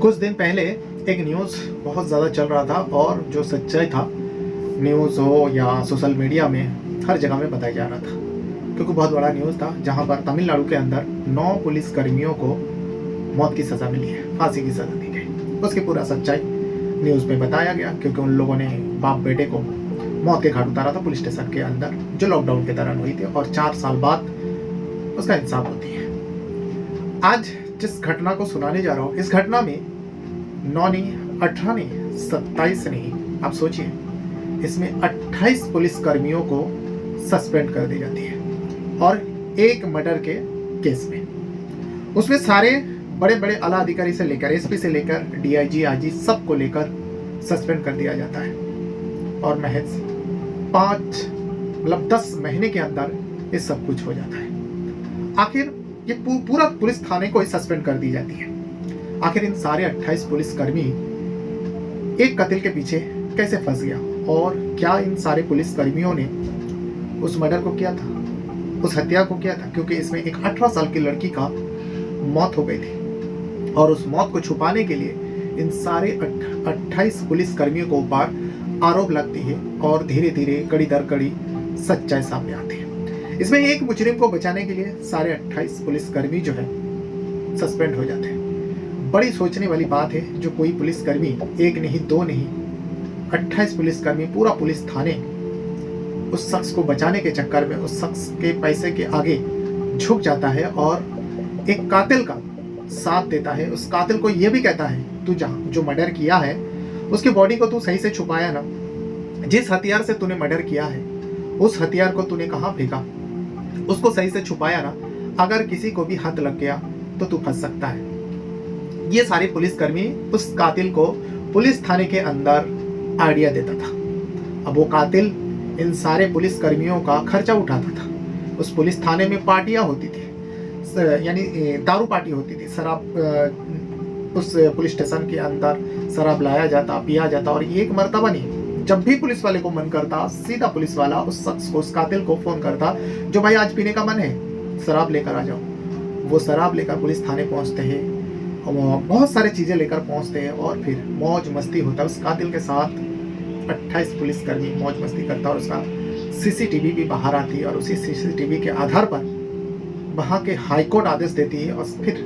कुछ दिन पहले एक न्यूज़ बहुत ज़्यादा चल रहा था और जो सच्चाई था, न्यूज़ हो या सोशल मीडिया में हर जगह में बताया जा रहा था, क्योंकि बहुत बड़ा न्यूज़ था जहां पर तमिलनाडु के अंदर 9 पुलिस कर्मियों को मौत की सज़ा मिली है, फांसी की सज़ा दी गई। उसकी पूरा सच्चाई न्यूज़ में बताया गया, क्योंकि उन लोगों ने बाप बेटे को मौत के घाट उतारा था पुलिस स्टेशन के अंदर, जो लॉकडाउन के दौरान हुई थी, और 4 साल बाद उसका इंसाफ होती है। आज जिस घटना को सुनाने जा रहा हूँ, इस घटना में 9 नहीं, 18 नहीं, 27 नहीं, आप सोचिए, इसमें 28 पुलिस कर्मियों को सस्पेंड कर दी जाती है और एक मर्डर के केस में। उसमें सारे बड़े बड़े आला अधिकारी से लेकर एसपी से लेकर डीआईजी आईजी सबको लेकर सस्पेंड कर दिया जाता है और महज 10 महीने के अंदर ये सब कुछ हो जाता है। आखिर ये पूरा पुलिस थाने को ही सस्पेंड कर दी जाती है। आखिर इन सारे 28 पुलिसकर्मी एक कत्ल के पीछे कैसे फंस गया, और क्या इन सारे पुलिसकर्मियों ने उस मर्डर को किया था, उस हत्या को किया था? क्योंकि इसमें एक 18 साल की लड़की का मौत हो गई थी और उस मौत को छुपाने के लिए इन सारे 28 पुलिसकर्मियों को ऊपर आरोप लगती है और धीरे धीरे कड़ी दर कड़ी सच्चाई सामने आती है। इसमें एक मुजरिम को बचाने के लिए सारे 28 पुलिसकर्मी जो है सस्पेंड हो जाते हैं। बड़ी सोचने वाली बात है, जो कोई पुलिसकर्मी एक नहीं, दो नहीं, 28 पुलिसकर्मी, पूरा पुलिस थाने उस शख्स को बचाने के चक्कर में उस शख्स के पैसे के आगे झुक जाता है और एक कातिल का साथ देता है। उस कातिल को यह भी कहता है, तू जो मर्डर किया है उसकी बॉडी को तू सही से छुपाया ना, जिस हथियार से तूने मर्डर किया है उस हथियार को तूने कहाँ फेंका, उसको सही से छुपाया ना, अगर किसी को भी हाथ लग गया तो तू फंस सकता है। ये सारे पुलिसकर्मी उस कातिल को पुलिस थाने के अंदर आइडिया देता था। अब वो कातिल इन सारे पुलिसकर्मियों का खर्चा उठाता था। उस पुलिस थाने में पार्टियां होती थी, यानी दारू पार्टी होती थी, शराब उस पुलिस स्टेशन के अंदर शराब लाया जाता, पिया जाता, और ये एक मर्तबा नहीं, जब भी पुलिस वाले को मन करता सीधा पुलिस वाला उस शख्स को, उस कातिल को फोन करता, जो भाई आज पीने का मन है, शराब लेकर आ जाओ। वो शराब लेकर पुलिस थाने पहुंचते हैं, बहुत सारी चीजें लेकर पहुंचते हैं और फिर मौज मस्ती होता है उस कातिल के साथ। 28 पुलिसकर्मी मौज मस्ती करता और उसका सीसीटीवी भी बाहर आती है और उसी सीसीटीवी के आधार पर वहां के हाईकोर्ट आदेश देती है और फिर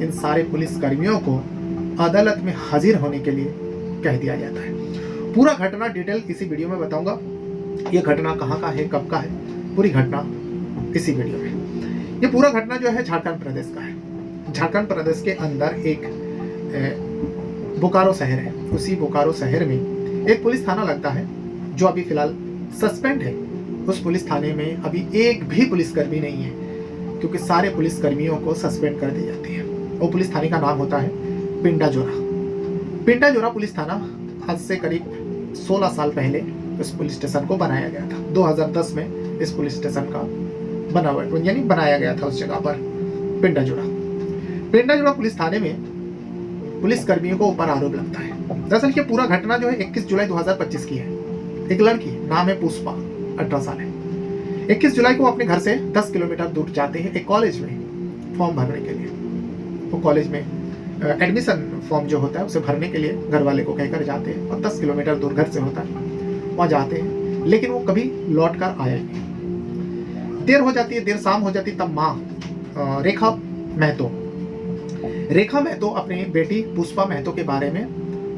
इन सारे पुलिसकर्मियों को अदालत में हाजिर होने के लिए कह दिया जाता है। पूरा घटना डिटेल इसी वीडियो में बताऊंगा। ये घटना कहाँ का है, कब का है, पूरी घटना इसी वीडियो में। ये पूरा घटना जो है झारखंड प्रदेश का है। झारखंड प्रदेश के अंदर एक बोकारो शहर है। उसी बोकारो शहर में एक पुलिस थाना लगता है, जो अभी फिलहाल सस्पेंड है। उस पुलिस थाने में अभी एक भी पुलिसकर्मी नहीं है, क्योंकि सारे पुलिसकर्मियों को सस्पेंड कर दी जाती है। वो पुलिस थाने का नाम होता है पिंडाजोरा। पिंडाजोरा पुलिस थाना आज से करीब 16 साल पहले इस पुलिस स्टेशन को बनाया गया था। 2010 में इस पुलिस स्टेशन का बनाया गया था उस जगह पर पिंडाजोरा। पिंडाजोरा पुलिस थाने में पुलिस कर्मियों को ऊपर आरोप लगता है। दरअसल ये पूरा घटना जो है 21 जुलाई 2025 की है। एक लड़की, नाम है पुष्पा, 18 साल है। 21 जुलाई को अपने घर से 10 किलोमीटर दूर जाते हैं एक कॉलेज में फॉर्म भरने के लिए। वो कॉलेज में एडमिशन फॉर्म जो होता है उसे भरने के लिए घर वाले को कहकर जाते हैं और 10 किलोमीटर दूर घर से होता है, वहाँ जाते हैं, लेकिन वो कभी लौट कर आया ही नहीं। देर हो जाती है, देर शाम हो जाती, तब माँ रेखा महतो अपनी बेटी पुष्पा महतो के बारे में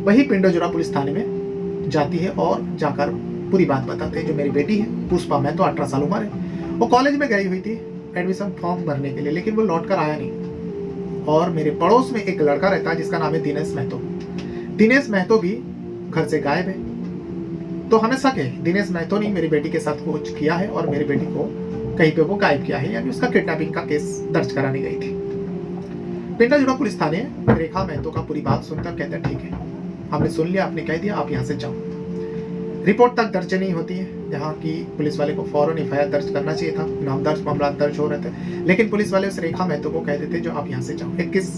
वही पिंडाजोरा पुलिस थाने में जाती है और जाकर पूरी बात बताते हैं। जो मेरी बेटी है पुष्पा महतो, 18 साल उम्र है, वो कॉलेज में गई हुई थी एडमिशन फॉर्म भरने के लिए, लेकिन वो लौट कर आया नहीं। और मेरे पड़ोस में एक लड़का रहता है जिसका नाम है दिनेश महतो। दिनेश महतो भी घर से गायब है। तो हमें शक है दिनेश महतो ने मेरी बेटी के साथ कुछ किया है और मेरी बेटी को कहीं पे वो गायब किया है, यानी उसका किडनैपिंग का केस दर्ज कराने गई थी। पिंडाजोरा पुलिस थाने रेखा महतो का पूरी बात सुनकर कहते हैं, ठीक है, हमने सुन लिया, आपने कह दिया, आप यहाँ से जाओ। रिपोर्ट तक दर्ज नहीं होती है, जहाँ की पुलिस वाले को फौरन एफआईआर दर्ज करना चाहिए था, नाम दर्ज मामला दर्ज हो रहे थे, लेकिन पुलिस वाले उस रेखा महतो को कह देते जो आप यहाँ से जाओ। 21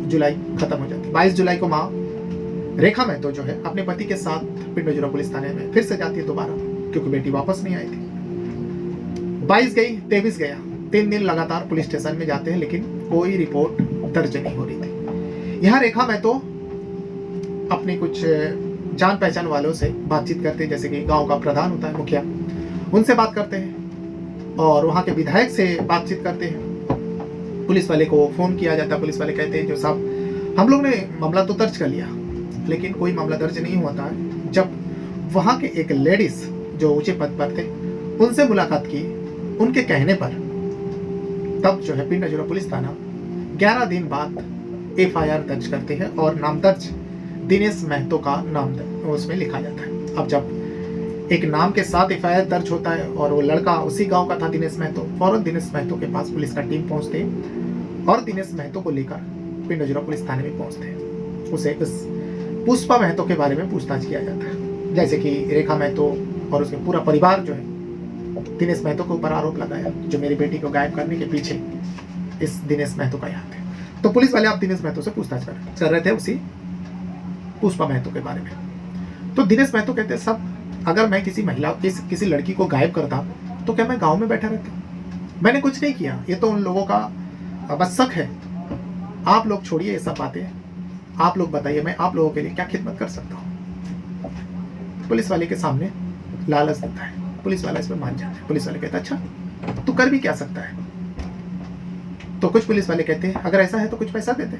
जुलाई खत्म हो जाती। 22 जुलाई को माँ रेखा महतो जो है अपने पति के साथ पिंडाजोरा पुलिस थाने में फिर से जाती है दोबारा, क्योंकि बेटी वापस नहीं आई थी। 22 गई, 23 गया, 3 दिन लगातार पुलिस स्टेशन में जाते हैं, लेकिन कोई रिपोर्ट दर्ज नहीं हो रही थी। यहाँ रेखा महतो अपनी कुछ जान पहचान वालों से बातचीत करते हैं, जैसे कि गांव का प्रधान होता है, मुखिया, उनसे बात करते हैं और वहाँ के विधायक से बातचीत करते हैं। पुलिस वाले को फ़ोन किया जाता है। पुलिस वाले कहते हैं जो साहब हम लोग ने मामला तो दर्ज कर लिया, लेकिन कोई मामला दर्ज नहीं होता है। जब वहाँ के एक लेडीज़ जो ऊंचे पद पर थे उनसे मुलाकात की, उनके कहने पर तब जो है पिंड अजोरा पुलिस थाना 11 दिन बाद FIR दर्ज करते हैं और नाम दर्ज दिनेश महतो का नाम उसमें लिखा जाता है। अब जब एक नाम के साथ FIR दर्ज होता है और वो लड़का उसी गांव का था, दिनेश महतो, फौरन दिनेश महतो के पास पुलिस का टीम पहुंचते हैं और दिनेश महतो को लेकर पिंड अजोरा पुलिस थाने में पहुंचते हैं। उसे इस पुष्पा महतो के बारे में पूछताछ किया जाता है, जैसे कि रेखा महतो और उसके पूरा परिवार जो है दिनेश महतो के ऊपर आरोप लगाया, जो मेरी बेटी को गायब करने के पीछे इस दिनेश महतो का हाथ है। तो पुलिस वाले आप दिनेश महतो से पूछताछ कर रहे थे उसी पुष्पा महतो के बारे में। तो दिनेश महतो कहते हैं, सब अगर मैं किसी महिला किसी लड़की को गायब करता तो क्या मैं गांव में बैठा रहता? मैंने कुछ नहीं किया, ये तो उन लोगों का बस शक है। आप लोग छोड़िए ये सब बातें, आप लोग बताइए मैं आप लोगों के लिए क्या खिदमत कर सकता हूँ। पुलिस वाले के सामने लालच देता है, पुलिस वाला इसमें मान जाता है। पुलिस वाले कहता है अच्छा तू कर भी क्या सकता है? तो कुछ पुलिस वाले कहते हैं अगर ऐसा है तो कुछ पैसा देते।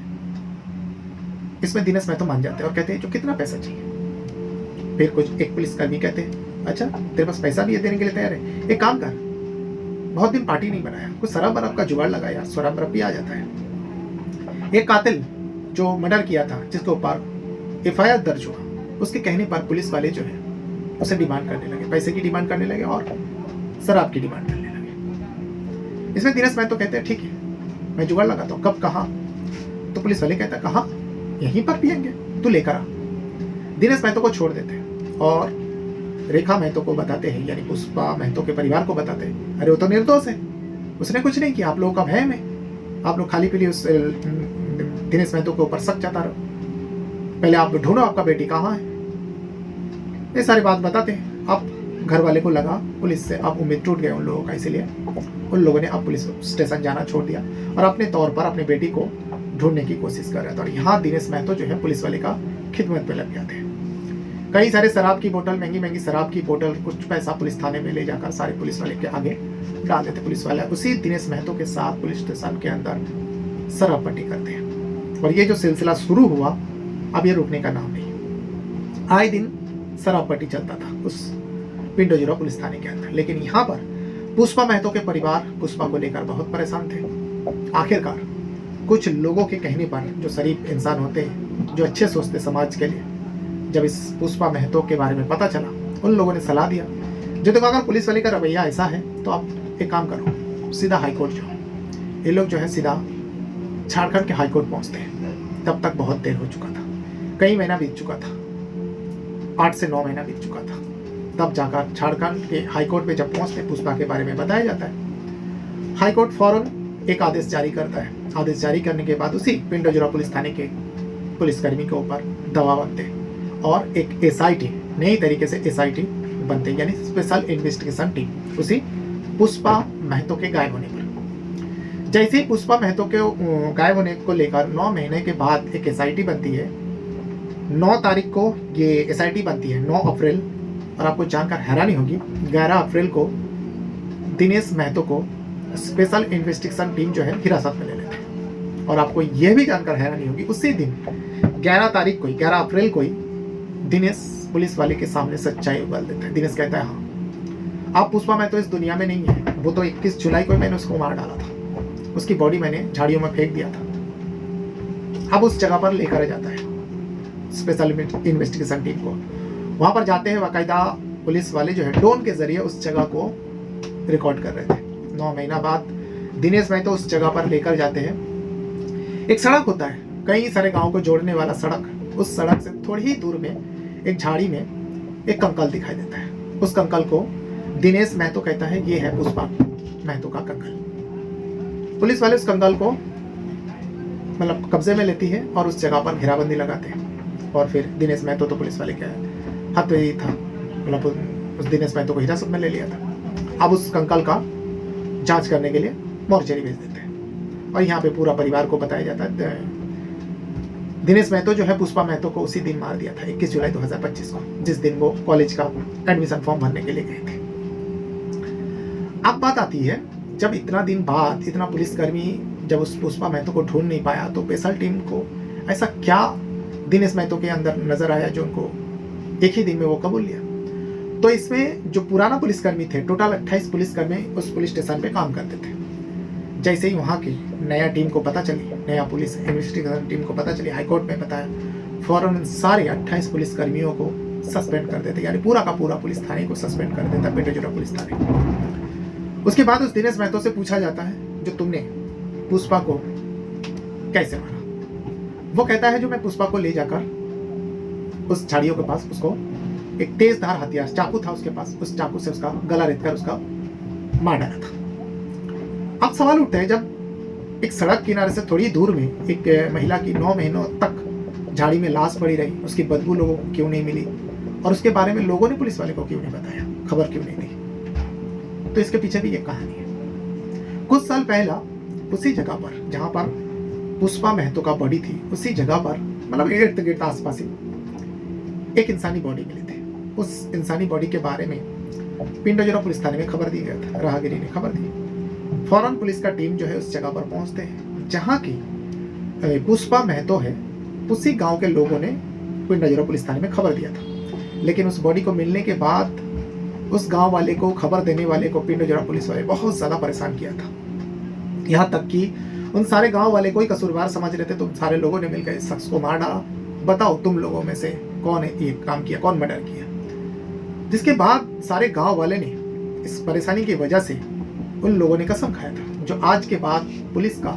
इसमें दिनेश महतो मान जाते हैं और कहते हैं जो कितना पैसा चाहिए। फिर कुछ एक पुलिसकर्मी कहते हैं अच्छा तेरे पास पैसा भी है देने के लिए तैयार है, एक काम कर, बहुत दिन पार्टी नहीं बनाया, कुछ शराब बराब का जुगाड़ लगाया, शराब बराब भी आ जाता है। एक कातिल जो मर्डर किया था जिसके ऊपर FIR दर्ज हुआ, उसके कहने पर पुलिस वाले जो है उसे डिमांड करने लगे, पैसे की डिमांड करने लगे और शराब की डिमांड करने लगे। इसमें दिनेश महतो कहते हैं ठीक है मैं जुगाड़ लगाता हूँ, कब कहाँ? तो पुलिस वाले कहता है कहाँ? यहीं पर पियेंगे, तू लेकर आ। दिनेश महतो को छोड़ देते हैं और रेखा महतो को बताते हैं, यानी पुष्पा महतो के परिवार को बताते हैं अरे वो तो निर्दोष है, उसने कुछ नहीं किया, आप लोगों का भय में आप लोग खाली पीली उस दिनेश महतो के ऊपर शक जता रहो, पहले आप ढूंढो आपका बेटी कहाँ है। ये सारी बात बताते हैं। अब घर वाले को लगा पुलिस से अब उम्मीद टूट गई उन लोगों का, इसीलिए उन लोगों ने अब पुलिस स्टेशन जाना छोड़ दिया और अपने तौर पर अपनी बेटी को ढूंढने की कोशिश कर रहे थे। और यहाँ दिनेश महतो जो है पुलिस वाले का खिदमत पे लग जाते हैं। कई सारे शराब की बोतल, महंगी महंगी शराब की बोतल, कुछ पैसा पुलिस थाने में ले जाकर सारे पुलिस वाले के आगे डाल देते। पुलिस वाले उसी दिनेश महतो के साथ पुलिस स्टेशन के अंदर शराब पट्टी करते हैं। और ये जो सिलसिला शुरू हुआ अब ये रुकने का नाम नहीं, आए दिन शराब पट्टी चलता था उस पिंड अजोरा पुलिस थाने के अंदर। लेकिन यहाँ पर पुष्पा महतो के परिवार पुष्पा को लेकर बहुत परेशान थे। आखिरकार कुछ लोगों के कहने पर, जो शरीफ इंसान होते हैं, जो अच्छे सोचते समाज के लिए, जब इस पुष्पा महतो के बारे में पता चला, उन लोगों ने सलाह दिया जो देखो अगर पुलिस वाले का रवैया ऐसा है तो आप एक काम करो, सीधा हाईकोर्ट जाओ। ये लोग जो है सीधा झारखंड के हाईकोर्ट पहुंचते हैं। तब तक बहुत देर हो चुका था, कई महीना बीत चुका था, 8 से 9 महीना बीत चुका था। तब जाकर झारखंड के हाईकोर्ट पे जब पहुंचते पुष्पा के बारे में बताया जाता है। हाईकोर्ट फौरन एक आदेश जारी करता है। आदेश जारी करने के बाद उसी पिंड अजोरा पुलिस थाने के पुलिसकर्मी के ऊपर दबाव बनते हैं और एक SIT, नई तरीके से SIT बनते हैं, यानी स्पेशल इन्वेस्टिगेशन टीम, उसी पुष्पा महतो के गायब होने पर। जैसे ही पुष्पा महतो के गायब होने को लेकर 9 महीने के बाद एक SIT बनती है। 9 तारीख को ये SIT बनती है, 9 अप्रैल। और आपको जानकर हैरानी होगी 11 अप्रैल को दिनेश महतो को स्पेशल इन्वेस्टिगेशन टीम जो है हिरासत में ले लेते हैं। और आपको यह भी जानकर हैरानी होगी उसी दिन 11 तारीख को ही, 11 अप्रैल को ही दिनेश पुलिस वाले के सामने सच्चाई उगल देता है। दिनेश कहता है हाँ आप पुष्पा महतो इस दुनिया में नहीं है, वो तो 21 जुलाई को मैंने उसको मार डाला था, उसकी बॉडी मैंने झाड़ियों में फेंक दिया था। अब उस जगह पर लेकर जाता है स्पेशल इन्वेस्टिगेशन टीम को। वहाँ पर जाते हैं, बाकायदा पुलिस वाले जो है ड्रोन के जरिए उस जगह को रिकॉर्ड कर रहे थे। 9 महीना बाद दिनेश महतो उस जगह पर लेकर जाते हैं। एक सड़क होता है, कई सारे गांव को जोड़ने वाला सड़क। उस सड़क से थोड़ी ही दूर में एक झाड़ी में एक कंकाल दिखाई देता है। उस कंकाल को दिनेश महतो कहता है ये है पुष्पा महतो का कंकाल। पुलिस वाले उस कंकाल को मतलब कब्जे में लेती है और उस जगह पर घेराबंदी लगाते हैं। और फिर दिनेश महतो तो पुलिस वाले क्या हाथ पे ही था, मतलब उस दिनेश महतो को हिरासत में ले लिया था। अब उस कंकाल का जांच करने के लिए मोर्चरी भेज देते हैं। और यहाँ पे पूरा परिवार को बताया जाता है दिनेश महतो जो है पुष्पा महतो को उसी दिन मार दिया था 21 जुलाई 2025 को, जिस दिन वो कॉलेज का एडमिशन फॉर्म भरने के लिए गए थे। अब बात आती है, जब इतना दिन बाद इतना पुलिसकर्मी जब उस पुष्पा महतो को ढूंढ नहीं पाया तो स्पेशल टीम को ऐसा क्या दिनेश महतो के अंदर नजर आया जो उनको एक ही दिन में वो कबूल लिया। तो इसमें जो पुराना पुलिसकर्मी थे, टोटल 28 पुलिसकर्मी उस पुलिस स्टेशन पे काम करते थे। जैसे ही वहाँ की नया टीम को पता चली, नया पुलिस इन्वेस्टिगेशन टीम को पता चली, हाईकोर्ट में बताया, फौरन सारे 28 पुलिसकर्मियों को सस्पेंड कर देते, यानी पूरा का पूरा पुलिस थाने को सस्पेंड कर देता, पेटोजोरा पुलिस थाने। उसके बाद उस दिनेश महतो से पूछा जाता है, जो तुमने पुष्पा को कैसे मारा? वो कहता है, जो मैं पुष्पा को ले जाकर उस झाड़ियों के पास उसको एक तेज धार हथियार चाकू था उसके पास, उस चाकू से उसका गला रेतकर उसका मार डाला था। अब सवाल उठता है, जब एक सड़क किनारे से थोड़ी दूर में एक महिला की 9 महीनों तक झाड़ी में लाश पड़ी रही, उसकी बदबू लोगों को क्यों नहीं मिली और उसके बारे में लोगों ने पुलिस वाले को क्यों नहीं बताया, खबर क्यों नहीं दी? तो इसके पीछे भी एक कहानी है। कुछ साल पहला उसी जगह पर जहां पर पुष्पा महतो का बॉडी थी, उसी जगह पर मतलब इर्द गिर्द आसपास ही एक इंसानी बॉडी मिली थी। उस इंसानी बॉडी के बारे में पिंडोजोरा पुलिस थाने में खबर दी गया था, राहगीरी ने खबर दी। फौरन पुलिस का टीम जो है उस जगह पर पहुंचते हैं जहां की पुष्पा महतो है। उसी गांव के लोगों ने पिंडोजोरा पुलिस थाने में खबर दिया था, लेकिन उस बॉडी को मिलने के बाद उस गांव वाले को, खबर देने वाले को पिंडोजोरा पुलिस वाले बहुत ज्यादा परेशान किया था। यहाँ तक कि उन सारे गांव वाले को ही कसूरवार समझ रहे थे। तुम सारे लोगों ने मिलकर इस शख्स को मार डाला, बताओ तुम लोगों में से कौन है ये काम किया, कौन मर्डर किया? जिसके बाद सारे गांव वाले ने इस परेशानी की वजह से उन लोगों ने कसम खाया था, जो आज के बाद पुलिस का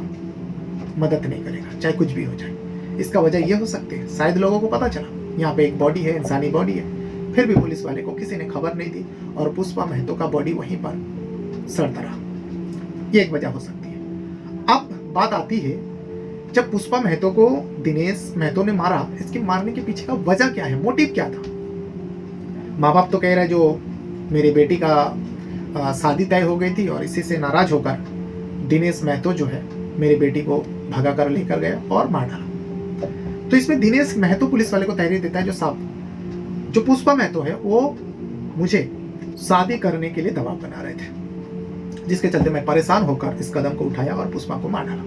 मदद नहीं करेगा, चाहे कुछ भी हो जाए। इसका वजह यह हो सकती है, शायद लोगों को पता चला यहाँ पे एक बॉडी है, इंसानी बॉडी है, फिर भी पुलिस वाले को किसी ने खबर नहीं दी और पुष्पा महतो का बॉडी वहीं पर सड़ता रहा। ये एक वजह हो सकती है। अब बात आती है, जब पुष्पा महतो को दिनेश महतो ने मारा, इसके मारने के पीछे का वजह क्या है, मोटिव क्या था? माँ बाप तो कह रहे जो मेरी बेटी का शादी तय हो गई थी और इसी से नाराज होकर दिनेश महतो जो है मेरी बेटी को भगा कर लेकर गया और मार डाला। तो इसमें दिनेश महतो पुलिस वाले को तहरीर देता है, जो पुष्पा महतो है वो मुझे शादी करने के लिए दबाव बना रहे थे, जिसके चलते मैं परेशान होकर इस कदम को उठाया और पुष्पा को मार डाला।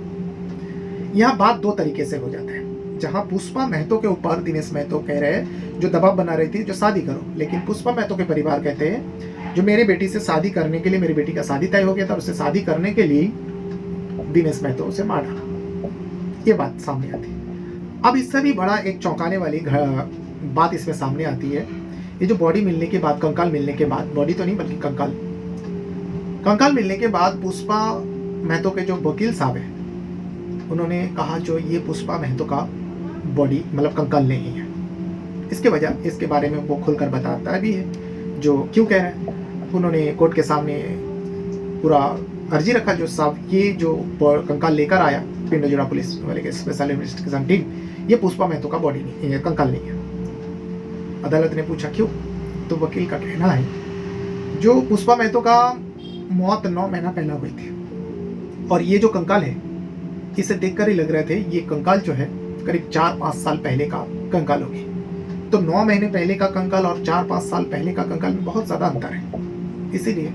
यह बात दो तरीके से हो जाता है। जहां पुष्पा महतो के ऊपर दिनेश महतो कह रहे हैं जो दबाव बना रही थी, जो शादी करो, लेकिन पुष्पा महतो के परिवार कहते हैं जो मेरी बेटी से शादी करने के लिए, मेरी बेटी का शादी तय हो गया था, उससे शादी करने के लिए दिनेश महतो उसे मार डाला। ये बात सामने आती है। अब इससे भी बड़ा एक चौंकाने वाली बात इसमें सामने आती है। ये जो बॉडी मिलने के बाद, कंकाल मिलने के बाद, बॉडी तो नहीं बल्कि कंकाल मिलने के बाद पुष्पा महतो के जो वकील साहब हैं उन्होंने कहा जो ये पुष्पा महतो का बॉडी मतलब कंकाल नहीं है। इसके बारे में वो खुलकर बताता भी है जो क्यों कह रहे हैं। उन्होंने कोर्ट के सामने पूरा अर्जी रखा, जो साहब ये जो कंकाल लेकर आया पिंडोजोरा पुलिस वाले के स्पेशल इन्वेस्टिगेशन टीम, ये पुष्पा महतो का बॉडी नहीं है, कंकाल नहीं है। अदालत ने पूछा क्यों, तो वकील का कहना है जो पुष्पा महतो का मौत 9 महीना पहले हुई थी और ये जो कंकाल है इसे देखकर ही लग रहे थे ये कंकाल जो है करीब 4-5 साल पहले का कंकाल होगी। तो 9 महीने पहले का कंकाल और 4-5 साल पहले का कंकाल में बहुत ज्यादा अंतर है। इसीलिए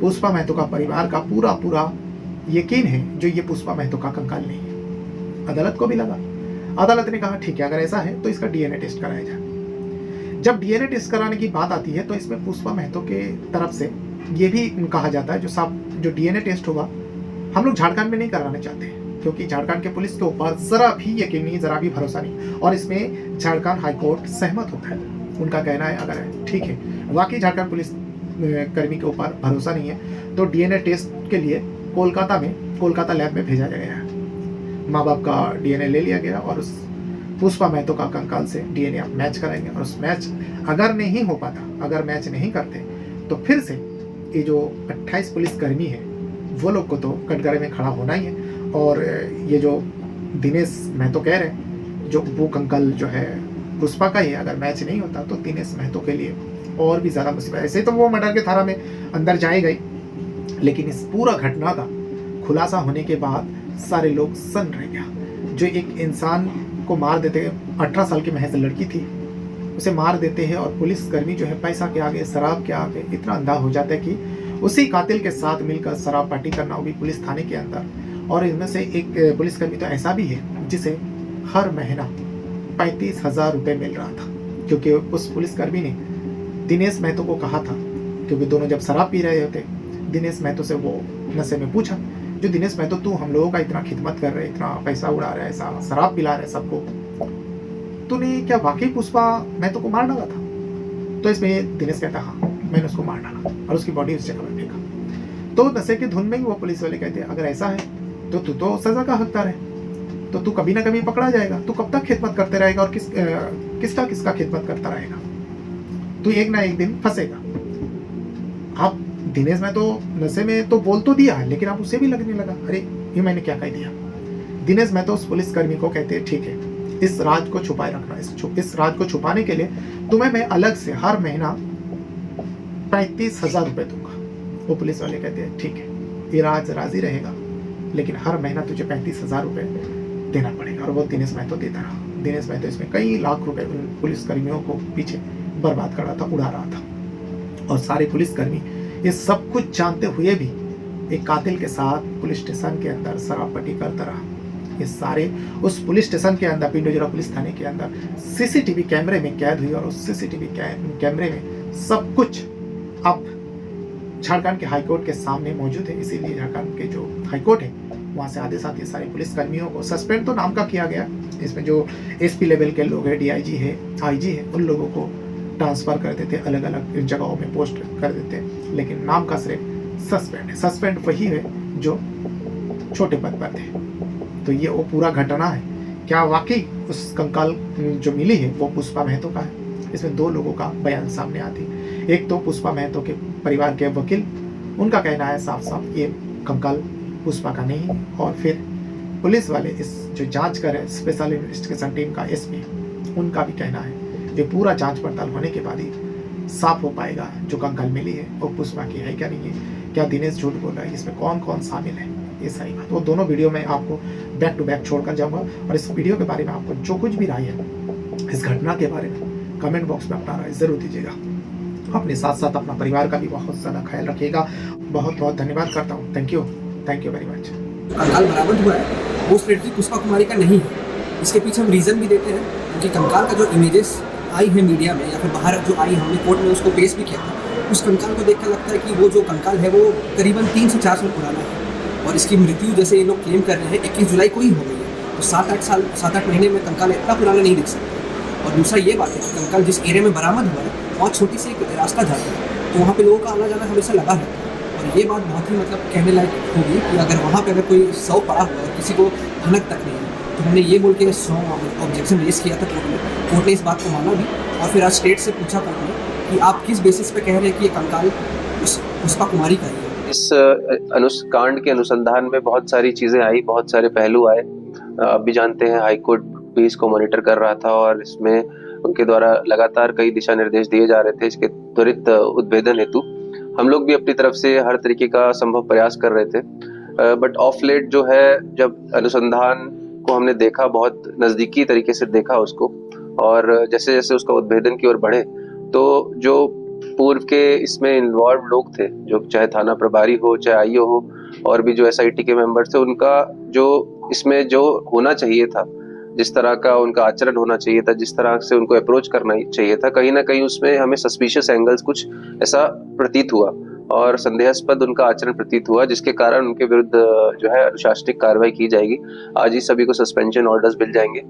पुष्पा महतो का परिवार का पूरा यकीन है जो ये पुष्पा महतो का कंकाल नहीं है। अदालत को भी लगा। अदालत ने कहा ठीक है, अगर ऐसा है तो इसका डीएनए टेस्ट कराया जाए। जब डीएनए टेस्ट कराने की बात आती है तो इसमें पुष्पा महतो के तरफ से ये भी कहा जाता है जो डीएनए टेस्ट होगा हम लोग झारखंड में नहीं कराना चाहते हैं, क्योंकि झारखंड के पुलिस के ऊपर जरा भी यकीन नहीं, जरा भी भरोसा नहीं, और इसमें झारखंड हाईकोर्ट सहमत होता है। उनका कहना है अगर ठीक है वाकई झारखंड पुलिस कर्मी के ऊपर भरोसा नहीं है तो डीएनए टेस्ट के लिए कोलकाता लैब में भेजा गया है। माँ बाप का डीएनए ले लिया गया और उस पुष्पा महतो का कंकाल से डीएनए मैच कराएंगे और उस मैच अगर नहीं हो पाता, अगर मैच नहीं करते तो फिर से ये जो 28 पुलिस कर्मी है वो लोग को तो कटघरे में खड़ा होना ही है। और ये जो दिनेश महतो कह रहे हैं जो वो कंकाल जो है पुष्पा का ही, अगर मैच नहीं होता तो दिनेश महतो के लिए और भी ज़्यादा मुसीबत। ऐसे तो वो मर्डर के धारा में अंदर जाएगा ही, लेकिन इस पूरा घटना का खुलासा होने के बाद सारे लोग सन रह गया। जो एक इंसान को मार देते। 18 साल की महज लड़की थी, उसे मार देते हैं और पुलिसकर्मी जो है पैसा के आगे, शराब के आगे इतना अंधा हो जाता है कि उसी कातिल के साथ मिलकर शराब पार्टी करना, वो भी पुलिस थाने के अंदर। और इनमें से एक पुलिसकर्मी तो ऐसा भी है जिसे हर महीना 35,000 रुपये मिल रहा था, क्योंकि उस पुलिसकर्मी ने दिनेश महतो को कहा था, क्योंकि दोनों जब शराब पी रहे होते, दिनेश महतो से वो नशे में पूछा, जो दिनेश महतो तू हम लोगों का इतना खिदमत कर रहे, इतना पैसा उड़ा रहा है, ऐसा शराब पिला रहा है सबको, तूने क्या वाकई पुष्पा महतो को मार डाला था? तो इसमें दिनेश कहता हाँ, मैंने उसको मार डाला और उसकी बॉडी उस जगह में फेंका। तो नशे के धुन में ही वो पुलिस वाले कहते हैं अगर ऐसा है तो तू तो सजा का हकदार है, तो तू कभी ना कभी पकड़ा जाएगा, तू कब तक खिदमत करते रहेगा और किसका खिदमत करता रहेगा, तू एक ना एक दिन फंसेगा। आप दिनेश में तो नशे में तो बोल तो दिया है, लेकिन आप उसे भी लगने लगा अरे ये मैंने क्या कह दिया। दिनेश में तो उस पुलिसकर्मी को कहते हैं ठीक है, इस राज को छुपाए रखना, इस राज को छुपाने के लिए तुम्हें मैं अलग से हर महीना 35,000 रुपये दूंगा। वो पुलिस वाले कहते हैं ठीक है, ये राज राजी रहेगा, लेकिन हर महीना तुझे 35,000 रुपये देना पड़ेगा। और वो दिनेश महतो देता रहा। दिनेश महतो इसमें कई लाख रुपए पुलिसकर्मियों को पीछे बर्बाद कर रहा था, उड़ा रहा था। और सारे पुलिसकर्मी ये सब कुछ जानते हुए भी एक कातिल के साथ पुलिस स्टेशन के अंदर शराब पट्टी करता रहा। ये सारे उस पुलिस स्टेशन के अंदर, पिंडोजरा पुलिस थाने के अंदर सीसीटीवी कैमरे में कैद हुई, और उस सीसीटीवी कैमरे में सब कुछ अब झारखंड के हाईकोर्ट के सामने मौजूद है। इसीलिए झारखंड के जो हाईकोर्ट है वहाँ से आधे साथ ये सारे पुलिसकर्मियों को सस्पेंड तो नाम का किया गया। इसमें जो एसपी लेवल के लोग हैं, डीआईजी है, आईजी है, उन लोगों को ट्रांसफ़र कर देते, अलग अलग जगहों में पोस्ट कर देते, लेकिन नाम का सिर्फ सस्पेंड है। सस्पेंड वही है जो छोटे पद पर थे। तो ये वो पूरा घटना है। क्या वाकई उस कंकाल जो मिली है वो पुष्पा महतो का है? इसमें दो लोगों का बयान सामने आती है। एक तो पुष्पा महतो के परिवार के वकील, उनका कहना है साफ साफ ये कंकाल पुष्पा का नहीं, और फिर पुलिस वाले इस जो जांच कर रहे स्पेशल इन्वेस्टिगेशन टीम का एसपी, उनका भी कहना है ये पूरा जांच पड़ताल होने के बाद ही साफ हो पाएगा जो कंकाल मिली है वो पुष्पा की है क्या नहीं है, क्या दिनेश झूठ बोल रहा है, इसमें कौन कौन शामिल है, ये सारी बात वो दोनों वीडियो में आपको बैक टू बैक छोड़कर जाऊंगा। और इस वीडियो के बारे में आपको जो कुछ भी राय है इस घटना के बारे में कमेंट बॉक्स में अपना राय जरूर दीजिएगा। अपने साथ साथ अपना परिवार का भी बहुत ज़्यादा ख्याल रखिएगा। बहुत बहुत धन्यवाद करता हूँ। Thank you very much. कंकाल बरामद हुआ है वो स्ट्रेटजी पुष्पा कुमारी का नहीं है। इसके पीछे हम रीज़न भी देते हैं, क्योंकि कंकाल का जो इमेजेस आई है मीडिया में या फिर बाहर जो आई, हमने कोर्ट में उसको पेश भी किया था, उस कंकाल को देखकर लगता है कि वो जो कंकाल है वो करीबन 3 से 4 साल पुराना है, और इसकी मृत्यु जैसे ये लोग क्लेम कर रहे हैं 21 जुलाई को ही हो गई है। तो 7-8 महीने में कंकाल इतना पुराना नहीं दिख सकता। और दूसरा ये बात है कि कंकाल जिस एरिया में बरामद हुआ है वहाँ छोटी सी एक रास्ता जाता है, तो वहाँ पे लोगों का आना जाना हमेशा लगा रहता है। और ये बात बहुत ही कहने लायक होगी कि अगर वहाँ पे अगर कोई शव पड़ा हुआ और किसी को भनक तक नहीं है, तो हमने ये बोल के ऑब्जेक्शन रेज किया था कोर्ट में। कोर्ट ने इस बात को माना भी, और फिर आज स्टेट से पूछा कोर्ट ने कि आप किस बेसिस पे कह रहे हैं कि ये कंकाल पुष्पा कुमारी का ही है। इस कांड के अनुसंधान में बहुत सारी चीज़ें आई, बहुत सारे पहलू आए। आप भी जानते हैं हाईकोर्ट भी इसको मॉनिटर कर रहा था, और इसमें उनके द्वारा लगातार कई दिशा निर्देश दिए जा रहे थे इसके त्वरित उद्भेदन हेतु। हम लोग भी अपनी तरफ से हर तरीके का संभव प्रयास कर रहे थे, बट ऑफ लेट जो है जब अनुसंधान को हमने देखा, बहुत नज़दीकी तरीके से देखा उसको, और जैसे जैसे उसका उद्भेदन की ओर बढ़े, तो जो पूर्व के इसमें इन्वॉल्व लोग थे, जो चाहे थाना प्रभारी हो, चाहे आईओ हो, और भी जो एसआईटी के मेंबर्स थे, उनका जो इसमें जो होना चाहिए था, जिस तरह का उनका आचरण होना चाहिए था, जिस तरह से उनको अप्रोच करना चाहिए था, कहीं ना कहीं उसमें हमें सस्पिशियस एंगल्स कुछ ऐसा प्रतीत हुआ और संदेहास्पद उनका आचरण प्रतीत हुआ, जिसके कारण उनके विरुद्ध जो है अनुशासनिक कार्रवाई की जाएगी। आज ही सभी को सस्पेंशन ऑर्डर्स मिल जाएंगे।